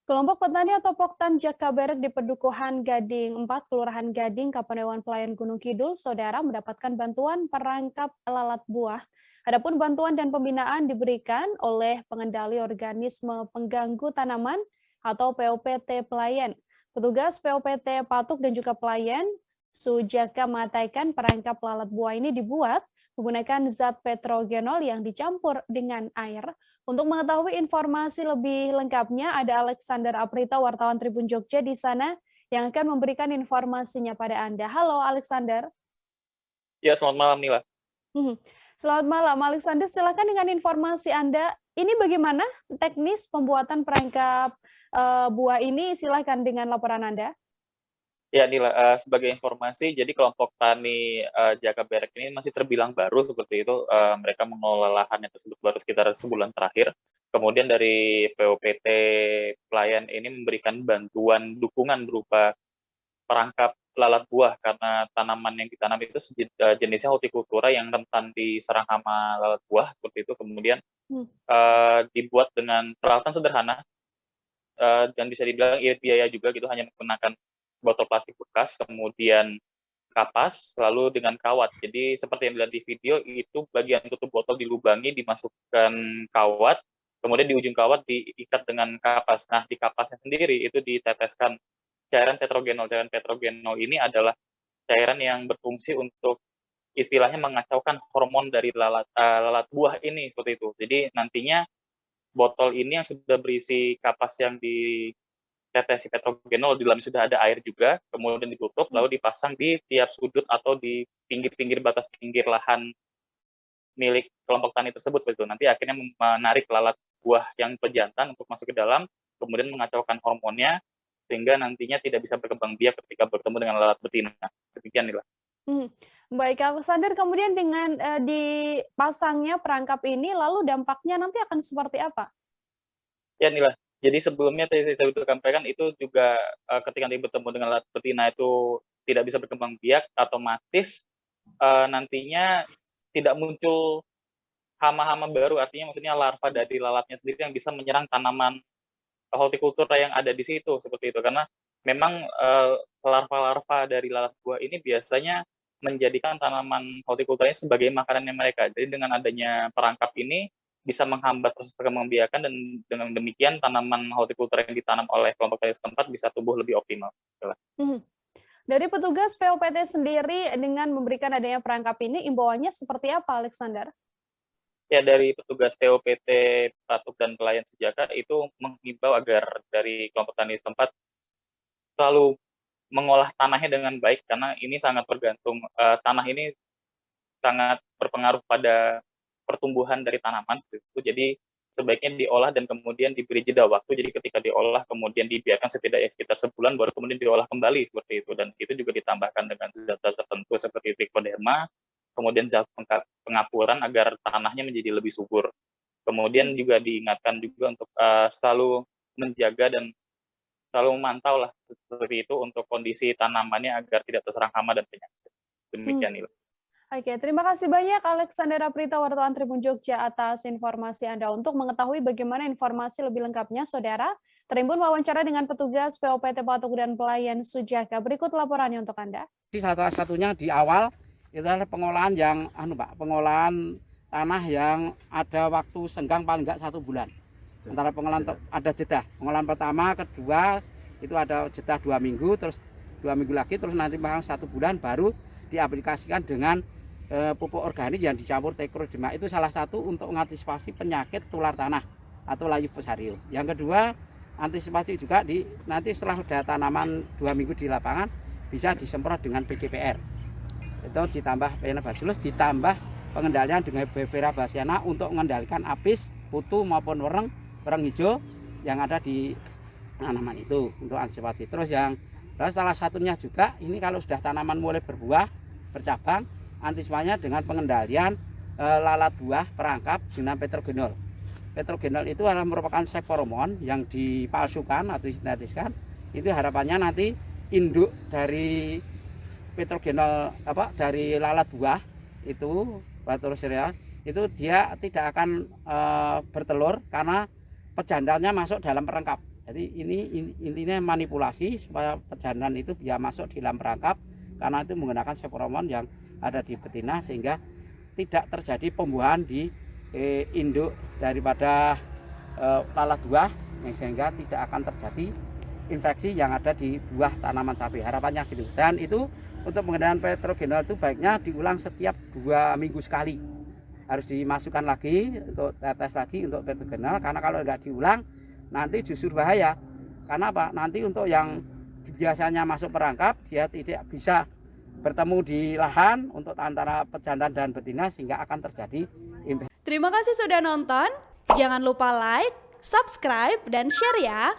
Kelompok petani atau Poktan Jakabarik di Pedukuhan Gading 4, Kelurahan Gading, Kapanewon Pelayan Gunung Kidul, Saudara mendapatkan bantuan perangkap lalat buah. Adapun bantuan dan pembinaan diberikan oleh pengendali organisme pengganggu tanaman atau POPT Pelayan. Petugas POPT Patuk dan juga Pelayan Sujaka mengatakan perangkap lalat buah ini dibuat menggunakan zat petrogenol yang dicampur dengan air. Untuk mengetahui informasi lebih lengkapnya, ada Alexander Aprita, wartawan Tribun Jogja di sana, yang akan memberikan informasinya pada Anda. Halo Alexander. Ya, selamat malam Nila. Mhm. Selamat malam Alexander, silakan dengan informasi Anda. Ini bagaimana teknis pembuatan perangkap buah ini? Silakan dengan laporan Anda. Ya Nila, sebagai informasi, jadi kelompok tani Jakabarik ini masih terbilang baru seperti itu. Mereka mengelola lahannya tersebut baru sekitar sebulan terakhir. Kemudian dari POPT Pelayan ini memberikan bantuan dukungan berupa perangkap lalat buah karena tanaman yang ditanam itu jenisnya hortikultura yang rentan diserang hama lalat buah seperti itu. Kemudian Hmm. dibuat dengan peralatan sederhana dan bisa dibilang irit biaya juga gitu, hanya menggunakan botol plastik bekas, kemudian kapas, lalu dengan kawat. Jadi seperti yang dilihat di video, itu bagian tutup botol dilubangi, dimasukkan kawat, kemudian di ujung kawat diikat dengan kapas. Nah, di kapasnya sendiri itu diteteskan cairan petrogenol. Cairan petrogenol ini adalah cairan yang berfungsi untuk istilahnya mengacaukan hormon dari lalat buah ini, seperti itu. Jadi nantinya botol ini yang sudah berisi kapas yang ditetesi petrogenol, di dalamnya sudah ada air juga, kemudian ditutup, lalu dipasang di tiap sudut atau di pinggir-pinggir batas pinggir lahan milik kelompok tani tersebut seperti itu. Nanti akhirnya menarik lalat buah yang pejantan untuk masuk ke dalam, kemudian mengacaukan hormonnya, sehingga nantinya tidak bisa berkembang biak ketika bertemu dengan lalat betina. Demikian Nila. Mhm. Baik, Alexander, kemudian dengan dipasangnya perangkap ini, lalu dampaknya nanti akan seperti apa? Ya Nila, jadi sebelumnya tadi saya sudah sampaikan itu juga ketika nanti bertemu dengan lalat betina itu tidak bisa berkembang biak, otomatis nantinya tidak muncul hama-hama baru, artinya maksudnya larva dari lalatnya sendiri yang bisa menyerang tanaman hortikultura yang ada di situ, seperti itu. Karena memang larva-larva dari lalat buah ini biasanya menjadikan tanaman hortikulturanya sebagai makanannya mereka. Jadi dengan adanya perangkap ini bisa menghambat proses perkembangbiakan, dan dengan demikian tanaman hortikultura yang ditanam oleh kelompok tani setempat bisa tumbuh lebih optimal. Mhm. Dari petugas POPT sendiri dengan memberikan adanya perangkap ini, imbauannya seperti apa, Alexander? Ya, dari petugas POPT Patuk dan Pelayan Sujaka itu menghimbau agar dari kelompok tani setempat selalu mengolah tanahnya dengan baik, karena ini sangat bergantung, tanah ini sangat berpengaruh pada pertumbuhan dari tanaman gitu. Jadi sebaiknya diolah dan kemudian diberi jeda waktu. Jadi ketika diolah kemudian dibiarkan setidaknya sekitar sebulan baru kemudian diolah kembali seperti itu, dan itu juga ditambahkan dengan zat-zat tertentu seperti trichoderma, kemudian zat pengapuran agar tanahnya menjadi lebih subur. Kemudian juga diingatkan juga untuk selalu menjaga dan selalu memantau lah seperti itu untuk kondisi tanamannya agar tidak terserang hama dan penyakit. Hmm. Demikian Nila. Oke, terima kasih banyak Alexander Aprita, wartawan Tribun Jogja, atas informasi Anda. Untuk mengetahui bagaimana informasi lebih lengkapnya, Saudara, Tribun wawancara dengan petugas POPT Patuk dan Pelayan Sujaka. Berikut laporannya untuk Anda. Salah satunya di awal itu adalah pengolahan yang pengolahan tanah yang ada waktu senggang paling enggak 1 bulan. Antara pengolahan ada jeda. Pengolahan pertama, kedua itu ada jeda 2 minggu, terus 2 minggu lagi, terus nanti 1 bulan baru diaplikasikan dengan pupuk organik yang dicampur trichoderma. Itu salah satu untuk mengantisipasi penyakit tular tanah atau layu fusarium. Yang kedua, antisipasi juga nanti setelah sudah tanaman 2 minggu di lapangan bisa disemprot dengan PGPR. Itu ditambah Bacillus, ditambah pengendalian dengan Bevera bassiana untuk mengendalikan apis, kutu maupun wereng hijau yang ada di tanaman itu untuk antisipasi. Terus salah satunya juga ini kalau sudah tanaman mulai berbuah, bercabang, antisipasinya dengan pengendalian lalat buah perangkap dengan petrogenol. Petrogenol itu adalah merupakan seporomon yang dipalsukan atau disintetiskan. Itu harapannya nanti induk dari petrogenol dari lalat buah itu Bacillus itu dia tidak akan bertelur karena pejantannya masuk dalam perangkap. Jadi ini intinya manipulasi supaya pejantan itu bisa masuk di dalam perangkap, karena itu menggunakan feromon yang ada di betina sehingga tidak terjadi pembuahan di induk daripada lalat buah, sehingga tidak akan terjadi infeksi yang ada di buah tanaman cabai. Harapannya gitu. Dan itu untuk pengendalian patogenal itu baiknya diulang setiap 2 minggu sekali. Harus dimasukkan lagi untuk tetes lagi untuk patogenal, karena kalau nggak diulang nanti justru bahaya. Karena apa? Nanti untuk yang biasanya masuk perangkap dia tidak bisa bertemu di lahan untuk antara pejantan dan betina sehingga akan terjadi infeksi. Terima kasih sudah nonton. Jangan lupa like, subscribe, dan share ya.